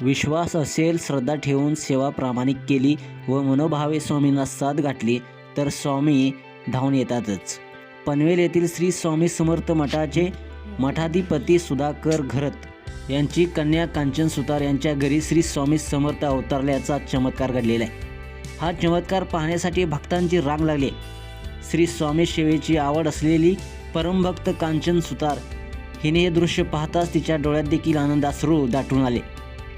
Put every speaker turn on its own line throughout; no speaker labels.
विश्वास असेल, श्रद्धा ठेवून सेवा प्रामाणिक केली व मनोभावे स्वामींना साथ घातली तर स्वामी धावून येतातच. पनवेल येथील श्री स्वामी समर्थ मठाचे मठाधिपती सुधाकर घरत यांची कन्या कांचन सुतार यांच्या घरी श्री स्वामी समर्थ अवतरल्याचा चमत्कार घडलेला आहे. हा चमत्कार पाहण्यासाठी भक्तांची रांग लागली. श्री स्वामी सेवेची आवड असलेली परमभक्त कांचन सुतार हिने हे दृश्य पाहताच तिच्या डोळ्यात देखील आनंदाश्रू दाटून आले.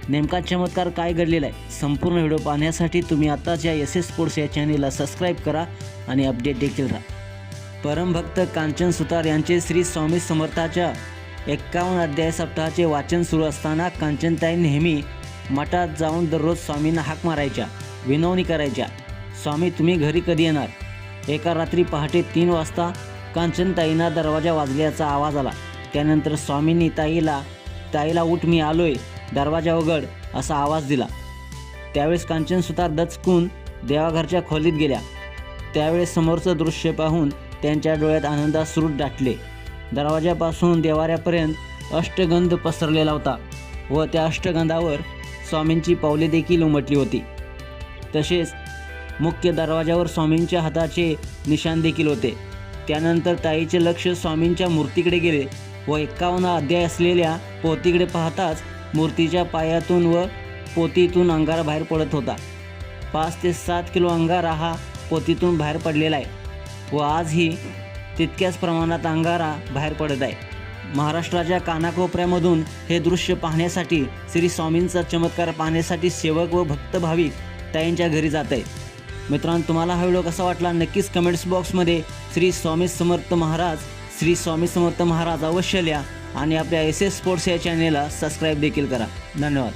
नेमका चमत्कार काय घडलेला आहे, संपूर्ण व्हिडिओ पाहण्यासाठी तुम्ही आताच या SS स्पोर्ट्स या चॅनेलला सबस्क्राईब करा आणि अपडेट देखील राहा. परमभक्त कांचन सुतार यांचे श्री स्वामी समर्थाच्या 51 अध्याय सप्ताहाचे वाचन सुरू असताना कांचनताई नेहमी मठात जाऊन दररोज स्वामींना हाक मारायच्या, विनवणी करायच्या, स्वामी तुम्ही घरी कधी येणार. एका रात्री पहाटे 3 वाजता कांचनताईंना दरवाजा वाजल्याचा आवाज आला. त्यानंतर स्वामींनी ताईला उठ मी आलोय, दरवाजा उघड असा आवाज दिला. त्यावेळेस कांचन सुतार दचकून देवाघरच्या खोलीत गेल्या. त्यावेळेस समोरचं दृश्य पाहून त्यांच्या डोळ्यात आनंदाश्रू दाटले. दरवाजापासून देवाऱ्यापर्यंत अष्टगंध पसरलेला होता व त्या अष्टगंधावर स्वामींची पावले देखील उमटली होती. तसेच मुख्य दरवाजावर स्वामींच्या हाताचे निशाण देखील होते. त्यानंतर ताईचे लक्ष स्वामींच्या मूर्तीकडे गेले व 51 अध्याय असलेल्या पोथीकडे पाहताच मूर्तीच्या पायातून व पोथीतून अंगारा बाहेर पडत होता. 5 ते 7 किलो अंगारा हा पोथीतून बाहेर पडलेला आहे व आजही तितक्याच प्रमाणात अंगारा बाहेर पडत आहे. महाराष्ट्राच्या कानाकोपऱ्यामधून हे दृश्य पाहण्यासाठी, श्री स्वामींचा चमत्कार पाहण्यासाठी सेवक व भक्त भाविक ताईंच्या घरी जात आहेत. मित्रांनो, तुम्हाला हा व्हिडिओ कसा वाटला नक्कीच कमेंट्स बॉक्समध्ये श्री स्वामी समर्थ महाराज अवश्य लिहा आणि आपल्या SS स्पोर्ट्स या चॅनेलला सबस्क्राईब देखील करा. धन्यवाद.